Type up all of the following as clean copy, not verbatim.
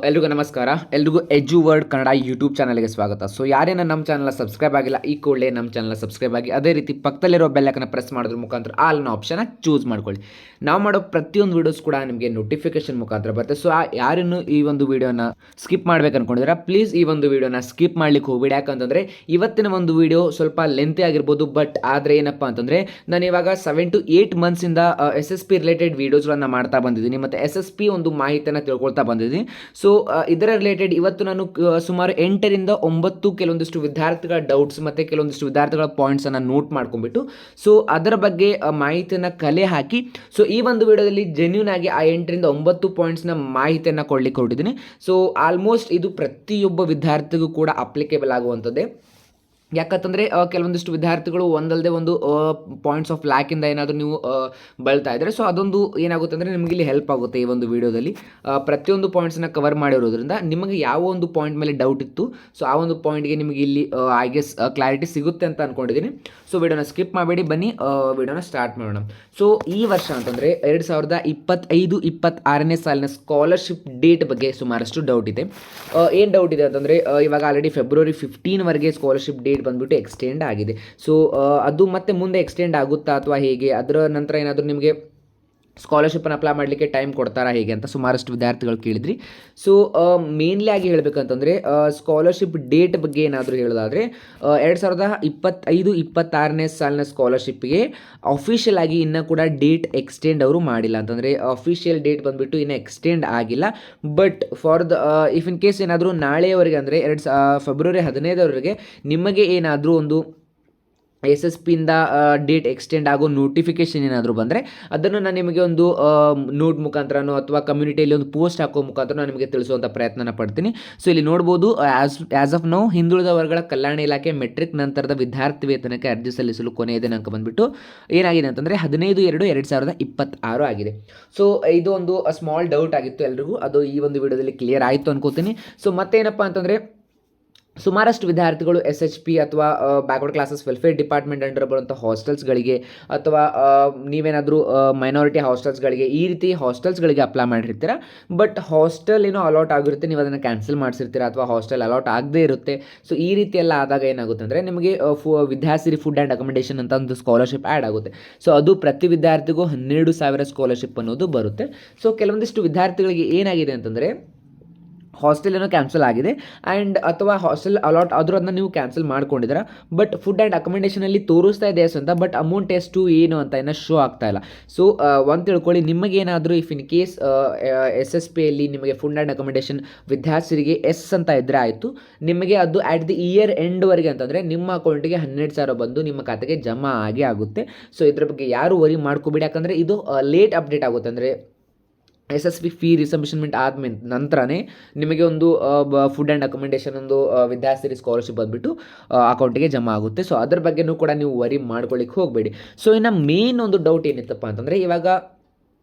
ಎಲ್ರಿಗೂ ನಮಸ್ಕಾರ. ಎಲ್ರಿಗೂ ಎಜು ವರ್ಡ್ ಕನ್ನಡ ಯೂಟ್ಯೂಬ್ ಚಾನಲ್ಗೆ ಸ್ವಾಗತ. ಸೊ ಯಾರೇನ ನಮ್ಮ ಚಾನಲ್ ಸಬ್ಸ್ಕ್ರೈಬ್ ಆಗಿಲ್ಲ, ಈ ಕೂಡಲೇ ನಮ್ಮ ಚಾನಲ್ ಸಬ್ಸ್ಕ್ರೈಬ್ ಆಗಿ, ಅದೇ ರೀತಿ ಪಕ್ಕದಲ್ಲಿರೋ ಬೆಲ್ಲೈಕನ್ನ ಪ್ರೆಸ್ ಮಾಡೋದ್ರ ಮುಖಾಂತರ ಆಲ್ನ ಆಪ್ಷನ್ ಚೂಸ್ ಮಾಡ್ಕೊಳ್ಳಿ. ನಾವು ಮಾಡೋ ಪ್ರತಿಯೊಂದು ವೀಡಿಯೋಸ್ ಕೂಡ ನಿಮಗೆ ನೋಟಿಫಿಕೇಶನ್ ಮುಖಾಂತರ ಬರುತ್ತೆ. ಸೊ ಯಾರಿನ್ನು ಈ ಒಂದು ವೀಡಿಯೋನ ಸ್ಕಿಪ್ ಮಾಡ್ಬೇಕು ಅನ್ಕೊಂಡಿದ್ರೆ ಪ್ಲೀಸ್ ಈ ಒಂದು ವೀಡಿಯೋನ ಸ್ಕಿಪ್ ಮಾಡ್ಲಿಕ್ಕೆ ಹೋಗ್ಬೇಡಿ. ಯಾಕಂತಂದರೆ ಇವತ್ತಿನ ಒಂದು ವೀಡಿಯೋ ಸ್ವಲ್ಪ ಲೆಂತಿ ಆಗಿರ್ಬೋದು, ಬಟ್ ಆದರೆ ಏನಪ್ಪ ಅಂತಂದರೆ ನಾನು ಇವಾಗ 7 to 8 ಮಂತ್ಸಿಂದ SSP ರಿಲೇಟೆಡ್ ವೀಡಿಯೋಸ್ಗಳನ್ನು ಮಾಡ್ತಾ ಬಂದಿದ್ದೀನಿ ಮತ್ತು SSP ಒಂದು ಮಾಹಿತಿಯನ್ನು ತಿಳ್ಕೊಳ್ತಾ ಬಂದಿದ್ದೀನಿ. ಸೊ ಇದರ ರಿಲೇಟೆಡ್ ಇವತ್ತು ನಾನು ಸುಮಾರು 8ರಿಂದ 9 ಕೆಲವೊಂದಿಷ್ಟು ವಿದ್ಯಾರ್ಥಿಗಳ ಡೌಟ್ಸ್ ಮತ್ತು ಕೆಲವೊಂದಿಷ್ಟು ವಿದ್ಯಾರ್ಥಿಗಳ ಪಾಯಿಂಟ್ಸನ್ನು ನೋಟ್ ಮಾಡ್ಕೊಂಡ್ಬಿಟ್ಟು ಸೊ ಅದರ ಬಗ್ಗೆ ಮಾಹಿತಿಯನ್ನು ಕಲೆ ಹಾಕಿ ಸೊ ಈ ಒಂದು ವಿಡಿಯೋದಲ್ಲಿ ಜೆನ್ಯೂನ್ ಆಗಿ ಆ 8ರಿಂದ 9 ಪಾಯಿಂಟ್ಸ್ನ ಮಾಹಿತಿಯನ್ನು ಕೊಡಲಿಕ್ಕೆ ಹೊರಟಿದ್ದೀನಿ. ಸೊ ಆಲ್ಮೋಸ್ಟ್ ಇದು ಪ್ರತಿಯೊಬ್ಬ ವಿದ್ಯಾರ್ಥಿಗೂ ಕೂಡ ಅಪ್ಲಿಕೇಬಲ್ ಆಗುವಂಥದ್ದೇ. ಯಾಕಂತಂದರೆ ಕೆಲವೊಂದಿಷ್ಟು ವಿದ್ಯಾರ್ಥಿಗಳು ಒಂದಲ್ಲದೆ ಒಂದು ಪಾಯಿಂಟ್ಸ್ ಆಫ್ ಲ್ಯಾಕಿಂದ ಏನಾದರೂ ನೀವು ಬಳಲ್ತಾ ಇದ್ದರೆ ಸೊ ಅದೊಂದು ಏನಾಗುತ್ತೆ ಅಂದರೆ ನಿಮಗೆ ಇಲ್ಲಿ ಹೆಲ್ಪ್ ಆಗುತ್ತೆ. ಈ ಒಂದು ವಿಡಿಯೋದಲ್ಲಿ ಪ್ರತಿಯೊಂದು ಪಾಯಿಂಟ್ಸನ್ನ ಕವರ್ ಮಾಡಿರೋದ್ರಿಂದ ನಿಮಗೆ ಯಾವ ಒಂದು ಪಾಯಿಂಟ್ ಮೇಲೆ ಡೌಟ್ ಇತ್ತು ಸೊ ಆ ಒಂದು ಪಾಯಿಂಟ್ಗೆ ನಿಮಗೆ ಇಲ್ಲಿ ಐ ಗೆಸ್ ಕ್ಲಾರಿಟಿ ಸಿಗುತ್ತೆ ಅಂತ ಅಂದ್ಕೊಂಡಿದ್ದೀನಿ. ಸೊ ವಿಡಿಯೋನ ಸ್ಕಿಪ್ ಮಾಡಬೇಡಿ, ಬನ್ನಿ ವಿಡಿಯೋನ ಸ್ಟಾರ್ಟ್ ಮಾಡೋಣ. ಸೊ ಈ ವರ್ಷ ಅಂತಂದರೆ 2025-26ನೇ ಸಾಲಿನ ಸ್ಕಾಲರ್ಶಿಪ್ ಡೇಟ್ ಬಗ್ಗೆ ಸುಮಾರಷ್ಟು ಡೌಟ್ ಇದೆ. ಏನು ಡೌಟ್ ಇದೆ ಅಂತಂದರೆ ಇವಾಗ ಆಲ್ರೆಡಿ ಫೆಬ್ರವರಿ 15ವರೆಗೆ ಸ್ಕಾಲರ್ಶಿಪ್ ಡೇಟ್ ಬಂದ್ಬಿಟ್ಟು ಎಕ್ಸ್ಟೆಂಡ್ ಆಗಿದೆ. ಸೊ ಅದು ಮತ್ತೆ ಮುಂದೆ ಎಕ್ಸ್ಟೆಂಡ್ ಆಗುತ್ತಾ ಅಥವಾ ಹೇಗೆ, ಅದರ ನಂತರ ಏನಾದರೂ ನಿಮಗೆ ಸ್ಕಾಲರ್ಶಿಪ್ಪನ್ನು ಅಪ್ಲೈ ಮಾಡಲಿಕ್ಕೆ ಟೈಮ್ ಕೊಡ್ತಾರಾ ಹೇಗೆ ಅಂತ ಸುಮಾರಷ್ಟು ವಿದ್ಯಾರ್ಥಿಗಳು ಕೇಳಿದ್ರಿ. ಸೊ ಮೇನ್ಲಿ ಆಗಿ ಹೇಳಬೇಕಂತಂದರೆ ಸ್ಕಾಲರ್ಶಿಪ್ ಡೇಟ್ ಬಗ್ಗೆ ಏನಾದರೂ ಹೇಳೋದಾದರೆ 2025-26ನೇ ಸಾಲಿನ ಸ್ಕಾಲರ್ಶಿಪ್ಗೆ ಅಫಿಷಿಯಲ್ ಆಗಿ ಇನ್ನೂ ಕೂಡ ಡೇಟ್ ಎಕ್ಸ್ಟೆಂಡ್ ಅವರು ಮಾಡಿಲ್ಲ. ಅಂತಂದರೆ ಅಫಿಷಿಯಲ್ ಡೇಟ್ ಬಂದುಬಿಟ್ಟು ಇನ್ನೂ ಎಕ್ಸ್ಟೆಂಡ್ ಆಗಿಲ್ಲ. But for the if in case ಏನಾದರೂ ನಾಳೆಯವರೆಗೆ ಅಂದರೆ ಫೆಬ್ರವರಿ 15ರವರೆಗೆ ನಿಮಗೆ ಏನಾದರೂ ಒಂದು SSPಯಿಂದ ಡೇಟ್ ಎಕ್ಸ್ಟೆಂಡ್ ಆಗೋ ನೋಟಿಫಿಕೇಷನ್ ಏನಾದರೂ ಬಂದರೆ ಅದನ್ನು ನಾನು ನಿಮಗೆ ಒಂದು ನೋಟ್ ಮುಖಾಂತರನೋ ಅಥವಾ ಕಮ್ಯುನಿಟಿಯಲ್ಲಿ ಒಂದು ಪೋಸ್ಟ್ ಹಾಕೋ ಮುಖಾಂತರ ನಾನು ನಿಮಗೆ ತಿಳಿಸುವಂಥ ಪ್ರಯತ್ನ ಪಡ್ತೀನಿ. ಸೊ ಇಲ್ಲಿ ನೋಡ್ಬೋದು ಆ್ಯಸ್ ಆಫ್ ನೌ ಹಿಂದುಳಿದ ವರ್ಗಗಳ ಕಲ್ಯಾಣ ಇಲಾಖೆ ಮೆಟ್ರಿಕ್ ನಂತರದ ವಿದ್ಯಾರ್ಥಿ ವೇತನಕ್ಕೆ ಅರ್ಜಿ ಸಲ್ಲಿಸಲು ಕೊನೆಯ ದಿನಾಂಕ ಬಂದುಬಿಟ್ಟು ಏನಾಗಿದೆ ಅಂತಂದರೆ 15/2/2026 ಆಗಿದೆ. ಸೊ ಇದು ಒಂದು ಸ್ಮಾಲ್ ಡೌಟ್ ಆಗಿತ್ತು ಎಲ್ರಿಗೂ, ಅದು ಈ ಒಂದು ವಿಡಿಯೋದಲ್ಲಿ ಕ್ಲಿಯರ್ ಆಯಿತು ಅನ್ಕೋತೀನಿ. ಸೊ ಮತ್ತೇನಪ್ಪ ಅಂತಂದರೆ ಸುಮಾರಷ್ಟು ವಿದ್ಯಾರ್ಥಿಗಳು SHP ಅಥವಾ backward classes welfare department under ಬರುವಂಥ ಹಾಸ್ಟೆಲ್ಸ್ಗಳಿಗೆ ಅಥವಾ ನೀವೇನಾದರೂ ಮೈನಾರಿಟಿ ಹಾಸ್ಟೆಲ್ಸ್ಗಳಿಗೆ ಈ ರೀತಿ ಹಾಸ್ಟೆಲ್ಸ್ಗಳಿಗೆ ಅಪ್ಲೈ ಮಾಡಿರ್ತೀರ. ಬಟ್ ಹಾಸ್ಟೆಲ್ ಏನೋ ಅಲಾಟ್ ಆಗಿರುತ್ತೆ, ನೀವು ಅದನ್ನು ಕ್ಯಾನ್ಸಲ್ ಮಾಡಿಸಿರ್ತೀರ ಅಥವಾ ಹಾಸ್ಟೆಲ್ ಅಲಾಟ್ ಆಗದೇ ಇರುತ್ತೆ. ಸೊ ಈ ರೀತಿ ಎಲ್ಲ ಆದಾಗ ಏನಾಗುತ್ತೆ ಅಂದರೆ ನಿಮಗೆ ವಿದ್ಯಾಸಿರಿ ಫುಡ್ ಆ್ಯಂಡ್ ಅಕಮಡೇಷನ್ ಅಂತ ಒಂದು ಸ್ಕಾಲರ್ಶಿಪ್ ಆ್ಯಡ್ ಆಗುತ್ತೆ. ಸೊ ಅದು ಪ್ರತಿ ವಿದ್ಯಾರ್ಥಿಗೂ 12,000 ಸ್ಕಾಲರ್ಶಿಪ್ ಅನ್ನೋದು ಬರುತ್ತೆ. ಸೊ ಕೆಲವೊಂದಿಷ್ಟು ವಿದ್ಯಾರ್ಥಿಗಳಿಗೆ ಏನಾಗಿದೆ ಅಂತಂದರೆ ಹಾಸ್ಟೆಲ್ ಏನೋ ಕ್ಯಾನ್ಸಲ್ ಆಗಿದೆ ಆ್ಯಂಡ್ ಅಥವಾ ಹಾಸ್ಟೆಲ್ ಅಲಾಟ್ ಆದರೂ ಅದನ್ನ ನೀವು ಕ್ಯಾನ್ಸಲ್ ಮಾಡ್ಕೊಂಡಿದ್ದೀರಾ. ಬಟ್ ಫುಡ್ ಆ್ಯಂಡ್ ಅಕಮಡೇಷನಲ್ಲಿ ತೋರಿಸ್ತಾ ಇದೆ ಎಸ್ ಅಂತ, ಬಟ್ ಅಮೌಂಟ್ ಎಷ್ಟು ಏನು ಅಂತ ಏನೋ ಶೋ ಆಗ್ತಾ ಇಲ್ಲ. ಸೊ ಒಂದು ತಿಳ್ಕೊಳ್ಳಿ, ನಿಮಗೇನಾದರೂ ಇಫ್ ಇನ್ ಕೇಸ್ SSPಯಲ್ಲಿ ನಿಮಗೆ ಫುಡ್ ಆ್ಯಂಡ್ ಅಕಮಡೇಷನ್ ವಿದ್ಯಾರ್ಥಿಗಳಿಗೆ ಎಸ್ ಅಂತ ಇದ್ದರೆ ಆಯಿತು, ನಿಮಗೆ ಅದು ಆ್ಯಟ್ ದಿ ಇಯರ್ ಎಂಡ್ವರೆಗೆ ಅಂತಂದರೆ ನಿಮ್ಮ ಅಕೌಂಟಿಗೆ 12,000 ಬಂದು ನಿಮ್ಮ ಖಾತೆಗೆ ಜಮಾ ಆಗೇ ಆಗುತ್ತೆ. ಸೊ ಇದ್ರ ಬಗ್ಗೆ ಯಾರು ವರಿ ಮಾಡ್ಕೋಬೇಡಿ, ಯಾಕಂದರೆ ಇದು ಲೇಟ್ ಅಪ್ಡೇಟ್ ಆಗುತ್ತೆ. ಅಂದರೆ SSP ಫೀ ರಿಸಂಬಿಷನ್ಮೆಂಟ್ ಆದಮೇಲೆ ನಂತರನೇ ನಿಮಗೆ ಒಂದು ಫುಡ್ ಆ್ಯಂಡ್ ಅಕಮಡೇಷನ್ ಒಂದು ವಿದ್ಯಾರ್ಥಿ ಸ್ಕಾಲರ್ಶಿಪ್ ಬಂದುಬಿಟ್ಟು ಅಕೌಂಟಿಗೆ ಜಮಾ ಆಗುತ್ತೆ. ಸೊ ಅದ್ರ ಬಗ್ಗೆನೂ ಕೂಡ ನೀವು ವರಿ ಮಾಡ್ಕೊಳ್ಳಿಕ್ಕೆ ಹೋಗಬೇಡಿ. ಸೊ ಇನ್ನು ಮೇನ್ ಒಂದು ಡೌಟ್ ಏನಿತ್ತಪ್ಪ ಅಂತಂದರೆ ಇವಾಗ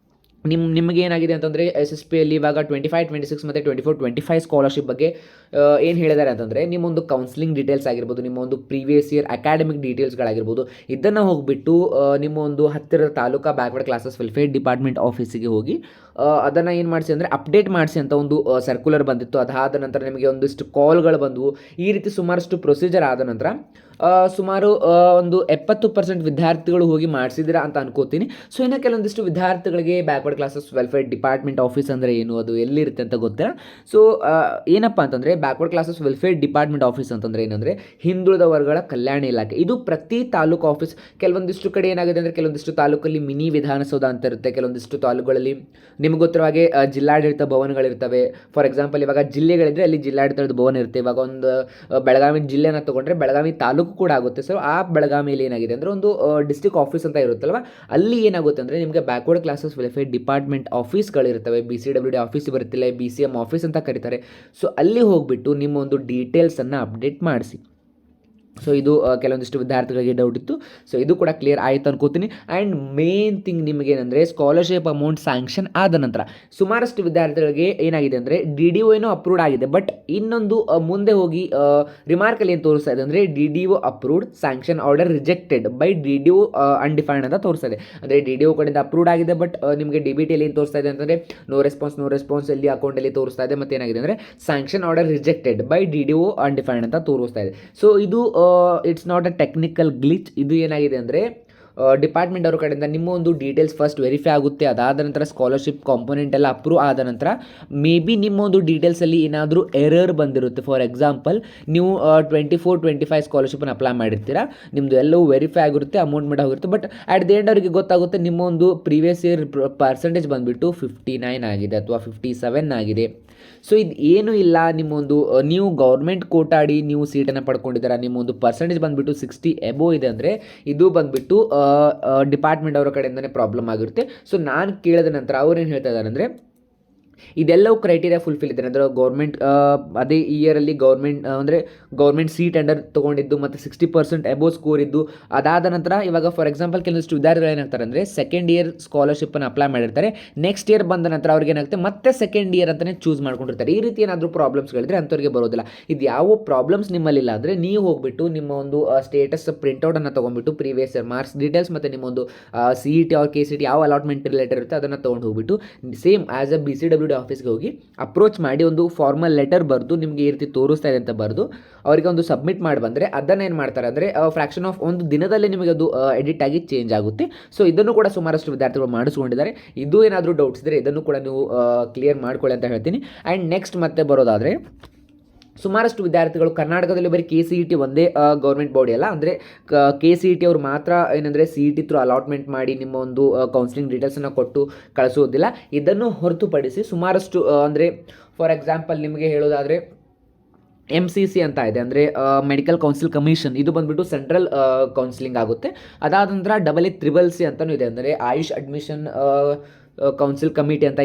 ನಿಮಗೆ ಏನಾಗಿದೆ ಅಂತಂದರೆ SSPಯಲ್ಲಿ ಇವಾಗ 25-26 ಮತ್ತು 24-25 ಸ್ಕಾಲರ್ಶಿಪ್ ಬಗ್ಗೆ ಏನು ಹೇಳಿದ್ದಾರೆ ಅಂತಂದರೆ ನಿಮ್ಮೊಂದು ಕೌನ್ಸಿಲಿಂಗ್ ಡೀಟೇಲ್ಸ್ ಆಗಿರ್ಬೋದು, ನಿಮ್ಮ ಒಂದು ಪ್ರೀವಿಯಸ್ ಇಯರ್ ಅಕಾಡೆಮಿಕ್ ಡೀಟೇಲ್ಸ್ಗಳಾಗಿರ್ಬೋದು, ಇದನ್ನು ಹೋಗಿಬಿಟ್ಟು ನಿಮ್ಮ ಒಂದು ಹತ್ತಿರದ taluka backward classes welfare department ಆಫೀಸಿಗೆ ಹೋಗಿ ಅದನ್ನು ಏನು ಮಾಡಿಸಿ ಅಂದರೆ ಅಪ್ಡೇಟ್ ಮಾಡಿಸಿ ಅಂತ ಒಂದು ಸರ್ಕ್ಯುಲರ್ ಬಂದಿತ್ತು. ಅದಾದ ನಂತರ ನಿಮಗೆ ಒಂದಿಷ್ಟು ಕಾಲ್ಗಳು ಬಂದವು. ಈ ರೀತಿ ಸುಮಾರಷ್ಟು ಪ್ರೊಸೀಜರ್ ಆದ ನಂತರ ಸುಮಾರು ಒಂದು 70% ವಿದ್ಯಾರ್ಥಿಗಳು ಹೋಗಿ ಮಾಡಿಸಿದ್ದೀರಾ ಅಂತ ಅನ್ಕೋತೀನಿ. ಸೊ ಇನ್ನು ಕೆಲವೊಂದಿಷ್ಟು ವಿದ್ಯಾರ್ಥಿಗಳಿಗೆ backward classes welfare department office ಅಂದರೆ ಏನು, ಅದು ಎಲ್ಲಿರುತ್ತೆ ಅಂತ ಗೊತ್ತಿಲ್ಲ. ಸೊ ಏನಪ್ಪ ಅಂತಂದರೆ backward classes welfare department office ಅಂತಂದರೆ ಏನಂದರೆ ಹಿಂದುಳಿದ ವರ್ಗಗಳ ಕಲ್ಯಾಣ ಇಲಾಖೆ. ಇದು ಪ್ರತಿ ತಾಲೂಕು ಆಫೀಸ್. ಕೆಲವೊಂದಿಷ್ಟು ಕಡೆ ಏನಾಗಿದೆ ಅಂದರೆ ಕೆಲವೊಂದಿಷ್ಟು ತಾಲೂಕಲ್ಲಿ ಮಿನಿ ವಿಧಾನಸೌಧ ಅಂತ ಇರುತ್ತೆ, ಕೆಲವೊಂದಿಷ್ಟು ತಾಲೂಕುಗಳಲ್ಲಿ ನಿಮ್ಗೆ ಗೊತ್ತಿರೋ ಹಾಗೆ ಜಿಲ್ಲಾಡಳಿತ ಭವನಗಳಿರ್ತವೆ. ಫಾರ್ ಎಕ್ಸಾಂಪಲ್ ಇವಾಗ ಜಿಲ್ಲೆಗಳಿದ್ರೆ ಅಲ್ಲಿ ಜಿಲ್ಲಾಡಳಿತದ ಭವನ ಇರುತ್ತೆ. ಇವಾಗ ಒಂದು ಬೆಳಗಾವಿ ಜಿಲ್ಲೆನ ತೊಗೊಂಡ್ರೆ ಬೆಳಗಾವಿ ತಾಲೂಕು ಕೂಡ ಆಗುತ್ತೆ. ಸೊ ಆ ಬೆಳಗಾವಿಯಲ್ಲಿ ಏನಾಗಿದೆ ಅಂದರೆ ಒಂದು ಡಿಸ್ಟ್ರಿಕ್ಟ್ ಆಫೀಸ್ ಅಂತ ಇರುತ್ತಲ್ವ, ಅಲ್ಲಿ ಏನಾಗುತ್ತೆ ಅಂದರೆ ನಿಮಗೆ ಬ್ಯಾಕ್ವರ್ಡ್ ಕ್ಲಾಸಸ್ ವೆಲ್ಫೇರ್ ಡಿಪಾರ್ಟ್ಮೆಂಟ್ ಆಫೀಸ್ಗಳಿರ್ತವೆ. BCWD ಆಫೀಸ್ ಬರುತ್ತಿಲ್ಲ, BCM ಆಫೀಸ್ ಅಂತ ಕರೀತಾರೆ. ಸೊ ಅಲ್ಲಿ ಹೋಗಿಬಿಟ್ಟು ನಿಮ್ಮ ಒಂದು ಡೀಟೇಲ್ಸನ್ನು ಅಪ್ಡೇಟ್ ಮಾಡಿಸಿ. ಸೊ ಇದು ಕೆಲವೊಂದಿಷ್ಟು ವಿದ್ಯಾರ್ಥಿಗಳಿಗೆ ಡೌಟ್ ಇತ್ತು. ಸೊ ಇದು ಕೂಡ ಕ್ಲಿಯರ್ ಆಯಿತು ಅನ್ಕೋತೀನಿ. ಆ್ಯಂಡ್ ಮೇನ್ ಥಿಂಗ್ ನಿಮಗೇನೆಂದರೆ ಸ್ಕಾಲರ್ಶಿಪ್ ಅಮೌಂಟ್ ಸ್ಯಾಂಕ್ಷನ್ ಆದ ನಂತರ ಸುಮಾರಷ್ಟು ವಿದ್ಯಾರ್ಥಿಗಳಿಗೆ ಏನಾಗಿದೆ ಅಂದರೆ DDO ಏನೋ ಅಪ್ರೂವ್ಡ್ ಆಗಿದೆ, ಬಟ್ ಇನ್ನೊಂದು ಮುಂದೆ ಹೋಗಿ ರಿಮಾರ್ಕಲ್ಲಿ ಏನು ತೋರಿಸ್ತಾ ಇದೆ ಅಂದರೆ DDO approved sanction order rejected by DDO undefined ಅಂತ ತೋರಿಸ್ತಾ ಇದೆ. ಅಂದರೆ DDO ಕಡೆಯಿಂದ ಅಪ್ರೂವ್ಡ್ ಆಗಿದೆ, ಬಟ್ ನಿಮಗೆ DBTಯಲ್ಲಿ ಏನು ತೋರಿಸ್ತಾ ಇದೆ ಅಂತಂದರೆ ನೋ ರೆಸ್ಪಾನ್ಸ್ ಇಲ್ಲಿ ಅಕೌಂಟಲ್ಲಿ ತೋರಿಸ್ತಾ ಇದೆ. ಮತ್ತು ಏನಾಗಿದೆ ಅಂದರೆ sanction order rejected by DDO undefined ಅಂತ ತೋರಿಸ್ತಾ ಇದೆ. ಸೊ ಇದು it's not a technical glitch. ಇದು ಏನಾಗಿದೆ ಅಂದರೆ ಡಿಪಾರ್ಟ್ಮೆಂಟ್ ಅವ್ರ ಕಡೆಯಿಂದ ನಿಮ್ಮ ಒಂದು ಡೀಟೇಲ್ಸ್ ಫಸ್ಟ್ ವೆರಿಫೈ ಆಗುತ್ತೆ. ಅದಾದ ನಂತರ ಸ್ಕಾಲರ್ಶಿಪ್ ಕಾಂಪೊನೆಂಟ್ ಎಲ್ಲ ಅಪ್ರೂವ್ ಆದ ನಂತರ ಮೇ ಬಿ ನಿಮ್ಮ ಒಂದು ಡೀಟೇಲ್ಸಲ್ಲಿ ಏನಾದರೂ ಎರರ್ ಬಂದಿರುತ್ತೆ. ಫಾರ್ ಎಕ್ಸಾಂಪಲ್ ನೀವು 24-25 ಸ್ಕಾಲರ್ಶಿಪ್ಪನ್ನು ಅಪ್ಲೈ ಮಾಡಿರ್ತೀರಾ, ನಿಮ್ಮದು ಎಲ್ಲವೂ ವೆರಿಫೈ ಆಗಿರುತ್ತೆ, ಅಮೌಂಟ್ ಮಾಡಿ ಹೋಗಿರುತ್ತೆ. ಬಟ್ ಅಟ್ ದಿ ಎಂಡ್ ಅವರಿಗೆ ಗೊತ್ತಾಗುತ್ತೆ ನಿಮ್ಮ ಒಂದು ಪ್ರೀವಿಯಸ್ ಇಯರ್ ಪರ್ಸೆಂಟೇಜ್ ಬಂದುಬಿಟ್ಟು 59 ಆಗಿದೆ ಅಥವಾ 57 ಆಗಿದೆ. ಸೊ ಇದು ಏನೂ ಇಲ್ಲ, ನಿಮ್ಮೊಂದು ನೀವು ಗೌರ್ಮೆಂಟ್ ಕೋಟಾಡಿ ನೀವು ಸೀಟನ್ನು ಪಡ್ಕೊಂಡಿದ್ದೀರಾ, ನಿಮ್ಮೊಂದು ಪರ್ಸೆಂಟೇಜ್ ಬಂದುಬಿಟ್ಟು 60 ಎಬೋ ಇದೆ ಅಂದರೆ ಇದು ಬಂದುಬಿಟ್ಟು ಡಿಪಾರ್ಟ್ಮೆಂಟ್ ಅವರ ಕಡೆಯಿಂದನೇ ಪ್ರಾಬ್ಲಮ್ ಆಗಿರುತ್ತೆ. ಸೊ ನಾನು ಕೇಳಿದ ನಂತರ ಅವ್ರೇನು ಹೇಳ್ತಾ ಇದ್ದಾರೆ ಅಂದರೆ ಇದೆಲ್ಲವೂ ಕ್ರೈಟೀರಿಯಾ ಫುಲ್ಫಿಲ್ ಇದೆ ಅಂದರೆ ಗೌರ್ಮೆಂಟ್ ಅದೇ ಇಯರಲ್ಲಿ ಗೌರ್ಮೆಂಟ್ ಸೀಟ್ ಅಂಡರ್ ತೊಗೊಂಡಿದ್ದು ಮತ್ತು 60% ಎಬೋ ಸ್ಕೋರ್ ಇದ್ದು. ಅದಾದ ನಂತರ ಇವಾಗ ಫಾರ್ ಎಕ್ಸಾಂಪಲ್ ಕೆಲವೊಂದಿಷ್ಟು ವಿದ್ಯಾರ್ಥಿಗಳು ಏನಾಗ್ತಾರೆ ಅಂದರೆ ಸೆಕೆಂಡ್ ಇಯರ್ ಸ್ಕಾಲರ್ಶಿಪ್ಪನ್ನು ಅಪ್ಲೈ ಮಾಡಿರ್ತಾರೆ, ನೆಕ್ಸ್ಟ್ ಇಯರ್ ಬಂದ ನಂತರ ಅವ್ರಿಗೆ ಏನಾಗುತ್ತೆ ಮತ್ತೆ ಸೆಕೆಂಡ್ ಇಯರ್ ಅಂತಲೇ ಚೂಸ್ ಮಾಡ್ಕೊಂಡಿರ್ತಾರೆ. ಈ ರೀತಿ ಏನಾದರೂ ಪ್ರಾಬ್ಲಮ್ಸ್ಗಳಿದ್ರೆ ಅಂಥವ್ರಿಗೆ ಬರೋದಿಲ್ಲ. ಇದು ಯಾವ ಪ್ರಾಬ್ಲಮ್ಸ್ ನಿಮ್ಮಲ್ಲಿಲ್ಲ ಅಂದರೆ ನೀವು ಹೋಗ್ಬಿಟ್ಟು ನಿಮ್ಮ ಒಂದು ಸ್ಟೇಟಸ್ ಪ್ರಿಂಟೌಟನ್ನು ತೊಗೊಂಡ್ಬಿಟ್ಟು ಪ್ರೀವಿಯಸ್ ಇಯರ್ ಮಾರ್ಕ್ಸ್ ಡೀಟೇಲ್ಸ್ ಮತ್ತು ನಿಮ್ಮೊಂದು CET ಆರ್ KCET ಯಾವ ಅಲಾಟ್ಮೆಂಟ್ ರಿಲೇಟೆಡ್ ಇರುತ್ತೆ ಅದನ್ನು ತೊಗೊಂಡು ಹೋಗ್ಬಿಟ್ಟು ಸೇಮ್ ಆ್ಯಸ್ ಅ BCW ಆಫೀಸ್ಗೆ ಹೋಗಿ ಅಪ್ರೋಚ್ ಮಾಡಿ ಒಂದು ಫಾರ್ಮಲ್ ಲೆಟರ್ ಬರೆದು ನಿಮಗೆ ಈ ರೀತಿ ತೋರಿಸ್ತಾ ಇದೆ ಅಂತ ಬರೆದು ಅವರಿಗೆ ಒಂದು ಸಬ್ಮಿಟ್ ಮಾಡಿ ಬಂದರೆ ಅದನ್ನು ಏನು ಮಾಡ್ತಾರೆ ಅಂದರೆ ಫ್ರಾಕ್ಷನ್ ಆಫ್ ಒಂದು ದಿನದಲ್ಲೇ ನಿಮಗೆ ಅದು ಎಡಿಟ್ ಆಗಿ ಚೇಂಜ್ ಆಗುತ್ತೆ. ಸೊ ಇದನ್ನು ಕೂಡ ಸುಮಾರಷ್ಟು ವಿದ್ಯಾರ್ಥಿಗಳು ಮಾಡಿಸ್ಕೊಂಡಿದ್ದಾರೆ. ಇದು ಏನಾದರೂ ಡೌಟ್ಸ್ ಇದ್ದರೆ ಇದನ್ನು ಕೂಡ ನೀವು ಕ್ಲಿಯರ್ ಮಾಡ್ಕೊಳ್ಳಿ ಅಂತ ಹೇಳ್ತೀನಿ. ಆ್ಯಂಡ್ ನೆಕ್ಸ್ಟ್ ಮತ್ತೆ ಬರೋದಾದರೆ ಸುಮಾರಷ್ಟು ವಿದ್ಯಾರ್ಥಿಗಳು ಕರ್ನಾಟಕದಲ್ಲಿ ಬರೀ KCET ಒಂದೇ ಗೌರ್ಮೆಂಟ್ ಬಾಡಿ ಅಲ್ಲ, ಅಂದರೆ KCET ಅವರು ಮಾತ್ರ ಏನಂದರೆ CET ಥ್ರೂ ಅಲಾಟ್ಮೆಂಟ್ ಮಾಡಿ ನಿಮ್ಮ ಒಂದು ಕೌನ್ಸಿಲಿಂಗ್ ಡೀಟೇಲ್ಸನ್ನು ಕೊಟ್ಟು ಕಳಿಸೋದಿಲ್ಲ. ಇದನ್ನು ಹೊರತುಪಡಿಸಿ ಸುಮಾರಷ್ಟು ಅಂದರೆ ಫಾರ್ ಎಕ್ಸಾಂಪಲ್ ನಿಮಗೆ ಹೇಳೋದಾದರೆ MCC ಅಂತ ಇದೆ, ಅಂದರೆ ಮೆಡಿಕಲ್ ಕೌನ್ಸಿಲ್ ಕಮಿಷನ್. ಇದು ಬಂದುಬಿಟ್ಟು ಸೆಂಟ್ರಲ್ ಕೌನ್ಸಿಲಿಂಗ್ ಆಗುತ್ತೆ. ಅದಾದ ನಂತರ AA-CCC ಅಂತಲೂ ಇದೆ, ಅಂದರೆ ಆಯುಷ್ ಅಡ್ಮಿಷನ್ ಕೌನ್ಸಿಲ್ ಕಮಿಟಿ ಅಂತ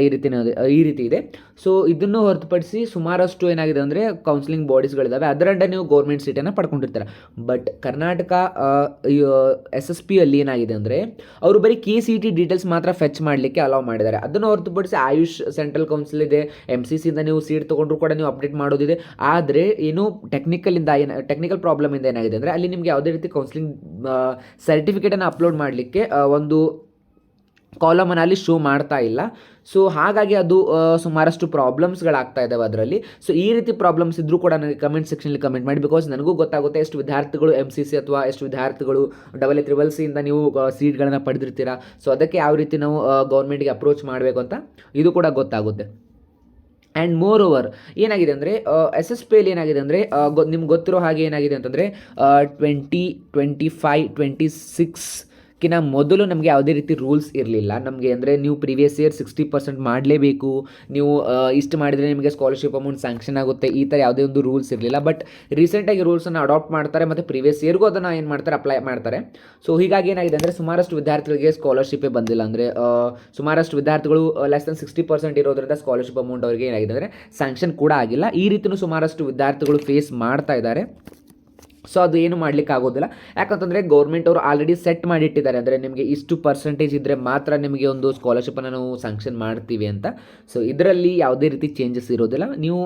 ಈ ರೀತಿ ಇದೆ. ಸೊ ಇದನ್ನು ಹೊರತುಪಡಿಸಿ ಸುಮಾರಷ್ಟು ಏನಾಗಿದೆ ಅಂದರೆ ಕೌನ್ಸಿಲಿಂಗ್ ಬಾಡೀಸ್ಗಳಿದ್ದಾವೆ, ಅದರಂಡೆ ನೀವು ಗೌರ್ಮೆಂಟ್ ಸೀಟನ್ನು ಪಡ್ಕೊಂಡಿರ್ತಾರೆ. ಬಟ್ ಕರ್ನಾಟಕ SSP ಅಲ್ಲಿ ಏನಾಗಿದೆ ಅಂದರೆ ಅವರು ಬರೀ KCET ಡೀಟೇಲ್ಸ್ ಮಾತ್ರ ಫೆಚ್ ಮಾಡಲಿಕ್ಕೆ ಅಲೌ ಮಾಡಿದ್ದಾರೆ. ಅದನ್ನು ಹೊರತುಪಡಿಸಿ ಆಯುಷ್ ಸೆಂಟ್ರಲ್ ಕೌನ್ಸಿಲ್ ಇದೆ, MCC ಇಂದ ನೀವು ಸೀಟ್ ತೊಗೊಂಡ್ರು ಕೂಡ ನೀವು ಅಪ್ಡೇಟ್ ಮಾಡೋದಿದೆ. ಆದರೆ ಏನು ಟೆಕ್ನಿಕಲ್ ಪ್ರಾಬ್ಲಮಿಂದ ಏನಾಗಿದೆ ಅಂದರೆ ಅಲ್ಲಿ ನಿಮಗೆ ಯಾವುದೇ ರೀತಿ ಕೌನ್ಸಿಲಿಂಗ್ ಸರ್ಟಿಫಿಕೇಟನ್ನು ಅಪ್ಲೋಡ್ ಮಾಡಲಿಕ್ಕೆ ಒಂದು ಕಾಲಮನ್ನು ಅಲ್ಲಿ ಶೋ ಮಾಡ್ತಾ ಇಲ್ಲ. ಸೊ ಹಾಗಾಗಿ ಅದು ಸುಮಾರಷ್ಟು ಪ್ರಾಬ್ಲಮ್ಸ್ಗಳಾಗ್ತಾ ಇದ್ದಾವೆ ಅದರಲ್ಲಿ. ಸೊ ಈ ರೀತಿ ಪ್ರಾಬ್ಲಮ್ಸ್ ಇದ್ದರೂ ಕೂಡ ನನಗೆ ಕಮೆಂಟ್ ಸೆಕ್ಷನಲ್ಲಿ ಕಮೆಂಟ್ ಮಾಡಿ, ಬಿಕಾಸ್ ನನಗೂ ಗೊತ್ತಾಗುತ್ತೆ ಎಷ್ಟು ವಿದ್ಯಾರ್ಥಿಗಳು MCC ಅಥವಾ ಎಷ್ಟು ವಿದ್ಯಾರ್ಥಿಗಳು AA-CCC ಇಂದ ನೀವು ಸೀಟ್ಗಳನ್ನು ಪಡೆದಿರ್ತೀರಾ. ಸೊ ಅದಕ್ಕೆ ಯಾವ ರೀತಿ ನಾವು ಗೌರ್ಮೆಂಟ್ಗೆ ಅಪ್ರೋಚ್ ಮಾಡಬೇಕು ಅಂತ ಇದು ಕೂಡ ಗೊತ್ತಾಗುತ್ತೆ. ಆ್ಯಂಡ್ ಮೋರ್ ಓವರ್ ಏನಾಗಿದೆ ಅಂದರೆ SSPಯಲ್ಲಿ ಏನಾಗಿದೆ ಅಂದರೆ ನಿಮ್ಗೆ ಗೊತ್ತಿರೋ ಹಾಗೆ ಏನಾಗಿದೆ ಅಂತಂದರೆ 2025-26 ಮೊದಲು ನಮಗೆ ಯಾವುದೇ ರೀತಿ ರೂಲ್ಸ್ ಇರಲಿಲ್ಲ ನಮಗೆ. ಅಂದರೆ ನೀವು ಪ್ರೀವಿಯಸ್ ಇಯರ್ 60% ಮಾಡಲೇಬೇಕು, ನೀವು ಇಷ್ಟು ಮಾಡಿದರೆ ನಿಮಗೆ ಸ್ಕಾಲರ್ಶಿಪ್ ಅಮೌಂಟ್ ಸ್ಯಾಂಕ್ಷನ್ ಆಗುತ್ತೆ, ಈ ಥರ ಯಾವುದೇ ಒಂದು ರೂಲ್ಸ್ ಇರಲಿಲ್ಲ. ಬಟ್ ರೀಸೆಂಟಾಗಿ ರೂಲ್ಸನ್ನು ಅಡಾಪ್ಟ್ ಮಾಡ್ತಾರೆ ಮತ್ತು ಪ್ರೀವಿಯಸ್ ಇಯರ್ಗೂ ಅದನ್ನು ಏನು ಮಾಡ್ತಾರೆ, ಅಪ್ಲೈ ಮಾಡ್ತಾರೆ. ಸೊ ಹೀಗಾಗಿ ಏನಾಗಿದೆ ಅಂದರೆ ಸುಮಾರಷ್ಟು ವಿದ್ಯಾರ್ಥಿಗಳಿಗೆ ಸ್ಕಾಲರ್ಶಿಪ್ಪೇ ಬಂದಿಲ್ಲ. ಅಂದರೆ ಸುಮಾರಷ್ಟು ವಿದ್ಯಾರ್ಥಿಗಳು ಲೆಸ್ ದೆನ್ 60% ಇರೋದ್ರಿಂದ ಸ್ಕಾಲರ್ಶಿಪ್ ಅಮೌಂಟ್ ಅವರಿಗೆ ಏನಾಗಿದೆ ಅಂದರೆ ಸ್ಯಾಂಕ್ಷನ್ ಕೂಡ ಆಗಿಲ್ಲ. ಈ ರೀತಿಯೂ ಸುಮಾರಷ್ಟು ವಿದ್ಯಾರ್ಥಿಗಳು ಫೇಸ್ ಮಾಡ್ತಾ ಇದ್ದಾರೆ. ಸೊ ಅದು ಏನು ಮಾಡಲಿಕ್ಕೆ ಆಗೋದಿಲ್ಲ, ಯಾಕಂತಂದರೆ ಗೌರ್ಮೆಂಟ್ ಅವರು ಆಲ್ರೆಡಿ ಸೆಟ್ ಮಾಡಿಟ್ಟಿದ್ದಾರೆ, ಅಂದರೆ ನಿಮಗೆ ಇಷ್ಟು ಪರ್ಸೆಂಟೇಜ್ ಇದ್ದರೆ ಮಾತ್ರ ನಿಮಗೆ ಒಂದು ಸ್ಕಾಲರ್ಶಿಪ್ಪನ್ನು ನಾವು ಸ್ಯಾಂಕ್ಷನ್ ಮಾಡ್ತೀವಿ ಅಂತ. ಸೊ ಇದರಲ್ಲಿ ಯಾವುದೇ ರೀತಿ ಚೇಂಜಸ್ ಇರೋದಿಲ್ಲ. ನೀವು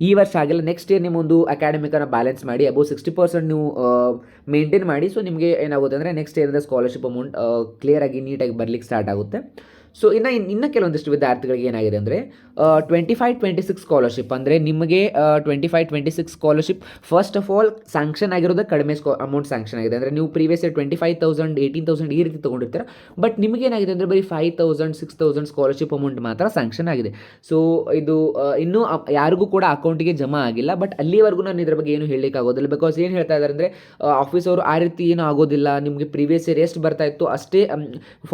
ಈ ವರ್ಷ ಆಗಿಲ್ಲ, ನೆಕ್ಸ್ಟ್ ಇಯರ್ ನಿಮ್ಮೊಂದು ಅಕಾಡೆಮಿಕನ್ನು ಬ್ಯಾಲೆನ್ಸ್ ಮಾಡಿ ಅಬೌವ್ 60% ನೀವು ಮೇಂಟೈನ್ ಮಾಡಿ. ಸೊ ನಿಮಗೆ ಏನಾಗುತ್ತೆ ಅಂದರೆ ನೆಕ್ಸ್ಟ್ ಇಯರ್ದ ಸ್ಕಾಲರ್ಶಿಪ್ ಅಮೌಂಟ್ ಕ್ಲಿಯರಾಗಿ ನೀಟಾಗಿ ಬರಲಿಕ್ಕೆ ಸ್ಟಾರ್ಟ್ ಆಗುತ್ತೆ. ಸೊ ಇನ್ನು ಕೆಲವೊಂದಿಷ್ಟು ವಿದ್ಯಾರ್ಥಿಗಳಿಗೆ ಏನಾಗಿದೆ ಅಂದರೆ 25-26 ಸ್ಕಾಲರ್ಶಿಪ್, ಅಂದರೆ ನಿಮಗೆ 25-26 scholarship first of all sanction ಆಗಿರೋದು ಕಡಿಮೆ ಅಮೌಂಟ್ ಸ್ಯಾಂಕ್ಷನ್ ಆಗಿದೆ. ಅಂದರೆ ನೀವು ಪ್ರೀವಿಯಸ್ ಇಯರ್ 25,000 18,000 ಈ ರೀತಿ ತೊಗೊಂಡಿರ್ತೀರ. ಬಟ್ ನಿಮಗೇನಾಗಿದೆ ಅಂದರೆ ಬರೀ 5,000 6,000 ಸ್ಕಾಲರ್ಶಿಪ್ ಅಮೌಂಟ್ ಮಾತ್ರ ಸ್ಯಾಂಕ್ಷನ್ ಆಗಿದೆ. ಸೊ ಇದು ಇನ್ನೂ ಯಾರಿಗೂ ಕೂಡ ಅಕೌಂಟಿಗೆ ಜಮಾ ಆಗಿಲ್ಲ. ಬಟ್ ಅಲ್ಲಿವರೆಗೂ ನಾನು ಇದ್ರ ಬಗ್ಗೆ ಏನು ಹೇಳಲಿಕ್ಕೆ ಆಗೋದಿಲ್ಲ, ಬಿಕಾಸ್ ಏನು ಹೇಳ್ತಾ ಇದ್ದಾರೆ ಅಂದರೆ ಆಫೀಸ್ ಅವರು ಆ ರೀತಿ ಏನೂ ಆಗೋದಿಲ್ಲ, ನಿಮಗೆ ಪ್ರೀವಿಯಸ್ ಇಯರ್ ಎಷ್ಟು ಬರ್ತಾ ಇತ್ತು ಅಷ್ಟೇ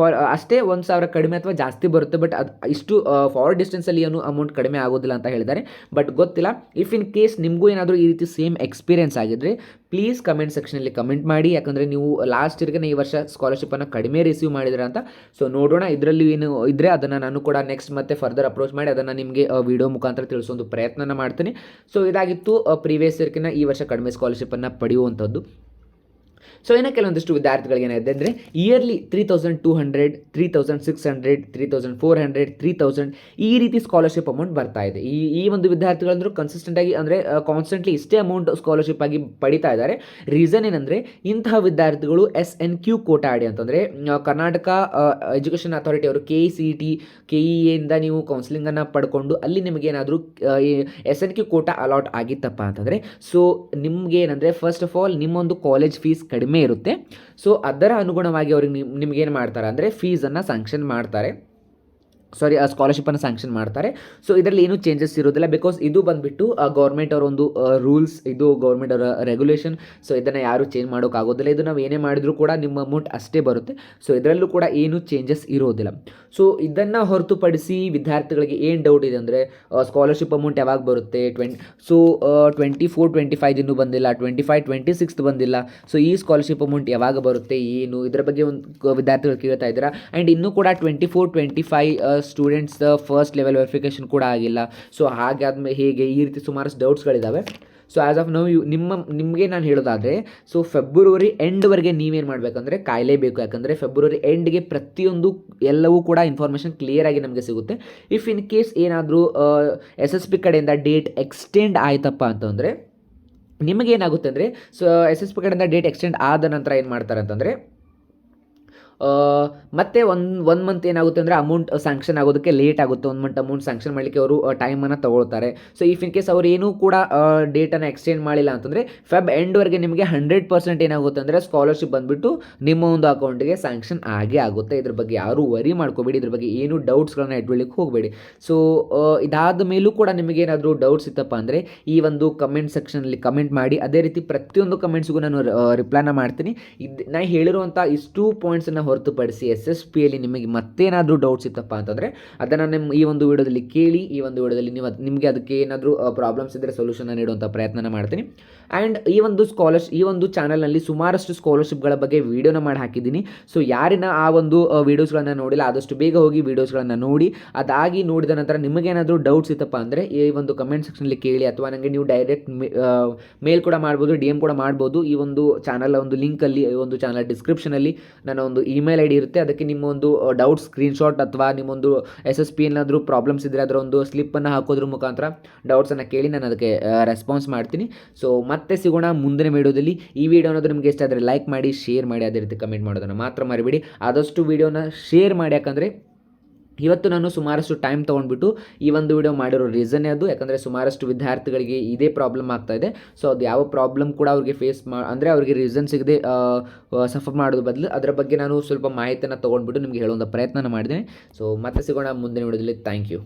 1,000 ಕಡಿಮೆ ಅಥವಾ ಅಥವಾ ಜಾಸ್ತಿ ಬರುತ್ತೆ, ಬಟ್ ಅದು ಇಷ್ಟು ಫಾರ್ ಡಿಸ್ಟೆನ್ಸಲ್ಲಿ ಏನು ಅಮೌಂಟ್ ಕಡಿಮೆ ಆಗೋದಿಲ್ಲ ಅಂತ ಹೇಳಿದ್ದಾರೆ. ಬಟ್ ಗೊತ್ತಿಲ್ಲ. ಇಫ್ ಇನ್ ಕೇಸ್ ನಿಮಗೂ ಏನಾದರೂ ಈ ರೀತಿ ಸೇಮ್ ಎಕ್ಸ್ಪೀರಿಯನ್ಸ್ ಆಗಿದ್ರೆ ಪ್ಲೀಸ್ ಕಮೆಂಟ್ ಸೆಕ್ಷನಲ್ಲಿ ಕಮೆಂಟ್ ಮಾಡಿ. ಯಾಕಂದರೆ ನೀವು ಲಾಸ್ಟ್ ಇಯರ್ಗೆ ಈ ವರ್ಷ ಸ್ಕಾಲರ್ಶಿಪ್ಪನ್ನು ಕಡಿಮೆ ರಿಸೀವ್ ಮಾಡಿದ್ರೆ ಅಂತ. ಸೊ ನೋಡೋಣ, ಇದರಲ್ಲಿ ಏನು ಇದ್ದರೆ ಅದನ್ನು ನಾನು ಕೂಡ ನೆಕ್ಸ್ಟ್ ಮತ್ತೆ ಫರ್ದರ್ ಅಪ್ರೋಚ್ ಮಾಡಿ ಅದನ್ನು ನಿಮಗೆ ವಿಡಿಯೋ ಮುಖಾಂತರ ತಿಳಿಸೋದು ಪ್ರಯತ್ನ ಮಾಡ್ತೀನಿ. ಸೊ ಇದಾಗಿತ್ತು ಪ್ರೀವಿಯಸ್ ಇಯರ್ಕಿಂತ ಈ ವರ್ಷ ಕಡಿಮೆ ಸ್ಕಾಲರ್ಶಿಪ್ಪನ್ನು ಪಡೆಯುವಂಥದ್ದು. ಸೊ ಏನೋ ಕೆಲವೊಂದಿಷ್ಟು ವಿದ್ಯಾರ್ಥಿಗಳಿಗೆ ಏನಿದೆ ಅಂದರೆ ಇಯರ್ಲಿ 3200, 3600, 3400, 3000 ಈ ರೀತಿ ಸ್ಕಾಲರ್ಶಿಪ್ ಅಮೌಂಟ್ ಬರ್ತಾ ಇದೆ. ಈ ಒಂದು ವಿದ್ಯಾರ್ಥಿಗಳಂದ್ರೂ ಕನ್ಸಿಸ್ಟೆಂಟಾಗಿ ಅಂದರೆ ಕಾನ್ಸ್ಟೆಂಟ್ಲಿ ಇಷ್ಟೇ ಅಮೌಂಟ್ ಸ್ಕಾಲರ್ಶಿಪ್ ಆಗಿ ಪಡಿತಾ ಇದ್ದಾರೆ. ರೀಸನ್ ಏನಂದರೆ ಇಂತಹ ವಿದ್ಯಾರ್ಥಿಗಳು SNQ ಕೋಟಾ ಅಡಿ ಅಂತಂದರೆ ಕರ್ನಾಟಕ ಎಜುಕೇಷನ್ ಅಥಾರಿಟಿ ಅವರು KCET KEAಯಿಂದ ನೀವು ಕೌನ್ಸಿಲಿಂಗನ್ನು ಪಡ್ಕೊಂಡು ಅಲ್ಲಿ ನಿಮಗೇನಾದರೂ SNQ ಕೋಟಾ ಅಲಾಟ್ ಆಗಿತ್ತಪ್ಪ ಅಂತಂದರೆ ಸೊ ನಿಮಗೇನಂದರೆ ಫಸ್ಟ್ ಆಫ್ ಆಲ್ ನಿಮ್ಮೊಂದು ಕಾಲೇಜ್ ಫೀಸ್ ಕಡಿಮೆ ಇರುತ್ತೆ. ಸೊ ಅದರ ಅನುಗುಣವಾಗಿ ಅವ್ರಿಗೆ ನಿಮಗೇನು ಮಾಡ್ತಾರೆ ಅಂದರೆ ಫೀಸನ್ನು ಸ್ಯಾಂಕ್ಷನ್ ಮಾಡ್ತಾರೆ, ಸ್ಕಾಲರ್ಶಿಪ್ಪನ್ನು ಸ್ಯಾಂಕ್ಷನ್ ಮಾಡ್ತಾರೆ. ಸೊ ಇದರಲ್ಲಿ ಏನೂ ಚೇಂಜಸ್ ಇರೋದಿಲ್ಲ, ಬಿಕಾಸ್ ಇದು ಬಂದುಬಿಟ್ಟು ಗೌರ್ಮೆಂಟ್ ಅವರ ಒಂದು ರೂಲ್ಸ್, ಇದು ಗೌರ್ಮೆಂಟ್ ಅವರ ರೆಗ್ಯುಲೇಷನ್. ಸೊ ಇದನ್ನು ಯಾರೂ ಚೇಂಜ್ ಮಾಡೋಕ್ಕಾಗೋದಿಲ್ಲ. ಇದು ನಾವು ಏನೇ ಮಾಡಿದರೂ ಕೂಡ ನಿಮ್ಮ ಅಮೌಂಟ್ ಅಷ್ಟೇ ಬರುತ್ತೆ. ಸೊ ಇದರಲ್ಲೂ ಕೂಡ ಏನೂ ಚೇಂಜಸ್ ಇರೋದಿಲ್ಲ. ಸೊ ಇದನ್ನು ಹೊರತುಪಡಿಸಿ ವಿದ್ಯಾರ್ಥಿಗಳಿಗೆ ಏನು ಡೌಟ್ ಇದೆ ಅಂದರೆ ಸ್ಕಾಲರ್ಶಿಪ್ ಅಮೌಂಟ್ ಯಾವಾಗ ಬರುತ್ತೆ, 24-25 ಇನ್ನೂ ಬಂದಿಲ್ಲ, 25-26 ಬಂದಿಲ್ಲ. ಸೊ ಈ ಸ್ಕಾಲರ್ಶಿಪ್ ಅಮೌಂಟ್ ಯಾವಾಗ ಬರುತ್ತೆ ಏನು, ಇದರ ಬಗ್ಗೆ ಒಂದು ವಿದ್ಯಾರ್ಥಿಗಳು ಕೇಳ್ತಾ ಇದ್ದಾರೆ. ಆ್ಯಂಡ್ ಇನ್ನೂ ಕೂಡ 24-25 ಸ್ಟೂಡೆಂಟ್ಸ್ ಫಸ್ಟ್ ಲೆವೆಲ್ ವೆರಿಫಿಕೇಷನ್ ಕೂಡ ಆಗಿಲ್ಲ. ಸೊ ಹಾಗಾದ್ಮೇಲೆ ಹೇಗೆ, ಈ ರೀತಿ ಸುಮಾರಷ್ಟು ಡೌಟ್ಸ್ಗಳಿದ್ದಾವೆ. ಸೊ ಆ್ಯಸ್ ಆಫ್ ನೌ ನಿಮಗೆ ನಾನು ಹೇಳೋದಾದರೆ ಸೊ ಫೆಬ್ರವರಿ ಎಂಡ್ವರೆಗೆ ನೀವೇನು ಮಾಡಬೇಕಂದ್ರೆ ಕಾಯಲೇಬೇಕು. ಯಾಕಂದರೆ ಫೆಬ್ರವರಿ ಎಂಡ್ಗೆ ಪ್ರತಿಯೊಂದು ಎಲ್ಲವೂ ಕೂಡ ಇನ್ಫಾರ್ಮೇಷನ್ ಕ್ಲಿಯರಾಗಿ ನಮಗೆ ಸಿಗುತ್ತೆ. ಇಫ್ ಇನ್ ಕೇಸ್ ಏನಾದರೂ SSP ಕಡೆಯಿಂದ ಡೇಟ್ ಎಕ್ಸ್ಟೆಂಡ್ ಆಯ್ತಪ್ಪ ಅಂತಂದರೆ ನಿಮಗೇನಾಗುತ್ತೆ ಅಂದರೆ ಸೊ SSP ಕಡೆಯಿಂದ ಡೇಟ್ ಎಕ್ಸ್ಟೆಂಡ್ ಆದ ನಂತರ ಏನು ಮಾಡ್ತಾರೆ ಅಂತಂದರೆ ಮತ್ತೆ ಒನ್ ಮಂತ್ ಏನಾಗುತ್ತೆ ಅಂದರೆ ಅಮೌಂಟ್ ಸ್ಯಾಂಕ್ಷನ್ ಆಗೋದಕ್ಕೆ ಲೇಟ್ ಆಗುತ್ತೆ. 1 ಮಂತ್ ಅಮೌಂಟ್ ಸ್ಯಾಂಕ್ಷನ್ ಮಾಡಲಿಕ್ಕೆ ಅವರು ಟೈಮನ್ನು ತೊಗೊಳ್ತಾರೆ. ಸೊ ಇಫ್ ಇನ್ ಕೇಸ್ ಅವ್ರು ಏನೂ ಕೂಡ ಡೇಟನ್ನು ಎಕ್ಸ್ಟೆಂಡ್ ಮಾಡಿಲ್ಲ ಅಂತಂದರೆ ಫೆಬ್ ಎಂಡ್ವರೆಗೆ ನಿಮಗೆ 100% ಏನಾಗುತ್ತೆ ಅಂದರೆ ಸ್ಕಾಲರ್ಶಿಪ್ ಬಂದುಬಿಟ್ಟು ನಿಮ್ಮ ಒಂದು ಅಕೌಂಟಿಗೆ ಸ್ಯಾಂಕ್ಷನ್ ಆಗೇ ಆಗುತ್ತೆ. ಇದ್ರ ಬಗ್ಗೆ ಯಾರೂ ವರಿ ಮಾಡ್ಕೋಬೇಡಿ, ಇದ್ರ ಬಗ್ಗೆ ಏನೂ ಡೌಟ್ಸ್ಗಳನ್ನ ಇಟ್ಕೊಳ್ಳಿಕ್ಕೆ ಹೋಗಬೇಡಿ. ಸೊ ಇದಾದ ಮೇಲೂ ಕೂಡ ನಿಮಗೇನಾದರೂ ಡೌಟ್ಸ್ ಇತ್ತಪ್ಪ ಅಂದರೆ ಈ ಒಂದು ಕಮೆಂಟ್ ಸೆಕ್ಷನಲ್ಲಿ ಕಮೆಂಟ್ ಮಾಡಿ. ಅದೇ ರೀತಿ ಪ್ರತಿಯೊಂದು ಕಮೆಂಟ್ಸ್ಗೂ ನಾನು ರಿಪ್ಲೈನ ಮಾಡ್ತೀನಿ. ನಾನು ಹೇಳಿರುವಂಥ ಇಷ್ಟು ಪಾಯಿಂಟ್ಸನ್ನು ಹೊರತುಪಡಿಸಿ SSPಯಲ್ಲಿ ನಿಮಗೆ ಮತ್ತೇನಾದರೂ ಡೌಟ್ಸ್ ಇತ್ತಪ್ಪ ಅಂತಂದರೆ ಅದನ್ನು ಈ ಒಂದು ವಿಡಿಯೋದಲ್ಲಿ ಕೇಳಿ. ಈ ಒಂದು ವಿಡಿಯೋದಲ್ಲಿ ನಿಮಗೆ ಅದಕ್ಕೆ ಏನಾದರೂ ಪ್ರಾಬ್ಲಮ್ಸ್ ಇದ್ದರೆ ಸೊಲ್ಯೂಷನ್ ನೀಡುವಂಥ ಪ್ರಯತ್ನ ಮಾಡ್ತೀನಿ. ಆ್ಯಂಡ್ ಈ ಒಂದು ಚಾನಲ್ನಲ್ಲಿ ಸುಮಾರಷ್ಟು ಸ್ಕಾಲರ್ಶಿಪ್ಗಳ ಬಗ್ಗೆ ವೀಡಿಯೋನ ಮಾಡಿ ಹಾಕಿದ್ದೀನಿ. ಸೊ ಯಾರಿನ ಆ ಒಂದು ವೀಡಿಯೋಸ್ಗಳನ್ನು ನೋಡಿಲ್ಲ ಆದಷ್ಟು ಬೇಗ ಹೋಗಿ ವೀಡಿಯೋಸ್ಗಳನ್ನು ನೋಡಿ. ಅದಾಗಿ ನೋಡಿದ ನಂತರ ನಿಮಗೇನಾದರೂ ಡೌಟ್ಸ್ ಇತ್ತಪ್ಪ ಅಂದರೆ ಈ ಒಂದು ಕಮೆಂಟ್ ಸೆಕ್ಷನಲ್ಲಿ ಕೇಳಿ, ಅಥವಾ ನನಗೆ ನೀವು ಡೈರೆಕ್ಟ್ ಮೇಲ್ ಕೂಡ ಮಾಡ್ಬೋದು, DM ಕೂಡ ಮಾಡ್ಬೋದು. ಈ ಒಂದು ಚಾನಲ್ ಒಂದು ಲಿಂಕಲ್ಲಿ, ಈ ಒಂದು ಚಾನಲ್ ಡಿಸ್ಕ್ರಿಪ್ಷನಲ್ಲಿ ನನ್ನ ಒಂದು ಇಮೇಲ್ ID ಇರುತ್ತೆ. ಅದಕ್ಕೆ ನಿಮ್ಮ ಒಂದು ಡೌಟ್ ಸ್ಕ್ರೀನ್ಶಾಟ್ ಅಥವಾ ನಿಮ್ಮೊಂದು SSP ಏನಾದರೂ ಪ್ರಾಬ್ಲಮ್ಸ್ ಇದ್ದರೆ ಅದರ ಒಂದು ಸ್ಲಿಪ್ಪನ್ನು ಹಾಕೋದ್ರ ಮುಖಾಂತರ ಡೌಟ್ಸನ್ನು ಕೇಳಿ ನಾನು ಅದಕ್ಕೆ ರೆಸ್ಪಾನ್ಸ್ ಮಾಡ್ತೀನಿ. ಸೊ ಮತ್ತೆ ಸಿಗೋಣ ಮುಂದಿನ ವೀಡಿಯೋದಲ್ಲಿ. ಈ ವಿಡಿಯೋ ಅನ್ನೋದು ನಿಮಗೆ ಇಷ್ಟ ಆದರೆ ಲೈಕ್ ಮಾಡಿ, ಶೇರ್ ಮಾಡಿ, ಅದೇ ರೀತಿ ಕಮೆಂಟ್ ಮಾಡೋದನ್ನು ಮಾತ್ರ ಮರಿಬೇಡಿ. ಆದಷ್ಟು ವಿಡಿಯೋನ ಶೇರ್ ಮಾಡಿ. ಯಾಕಂದರೆ ಇವತ್ತು ನಾನು ಸುಮಾರಷ್ಟು ಟೈಮ್ ತೊಗೊಂಡ್ಬಿಟ್ಟು ಈ ಒಂದು ವಿಡಿಯೋ ಮಾಡಿರೋ ರೀಸನ್ನೇ ಅದು. ಯಾಕಂದರೆ ಸುಮಾರಷ್ಟು ವಿದ್ಯಾರ್ಥಿಗಳಿಗೆ ಇದೇ ಪ್ರಾಬ್ಲಮ್ ಆಗ್ತಾಯಿದೆ. ಸೊ ಅದು ಯಾವ ಪ್ರಾಬ್ಲಮ್ ಕೂಡ ಅವ್ರಿಗೆ ಅಂದರೆ ಅವ್ರಿಗೆ ರೀಸನ್ ಸಿಗದೆ ಸಫರ್ ಮಾಡೋದು ಬದಲು ಅದರ ಬಗ್ಗೆ ನಾನು ಸ್ವಲ್ಪ ಮಾಹಿತಿಯನ್ನು ತೊಗೊಂಡ್ಬಿಟ್ಟು ನಿಮಗೆ ಹೇಳುವಂಥ ಪ್ರಯತ್ನ ಮಾಡಿದ್ದೀನಿ. ಸೊ ಮತ್ತೆ ಸಿಗೋಣ ಮುಂದಿನ ವಿಡಿಯೋದಲ್ಲಿ. Thank you.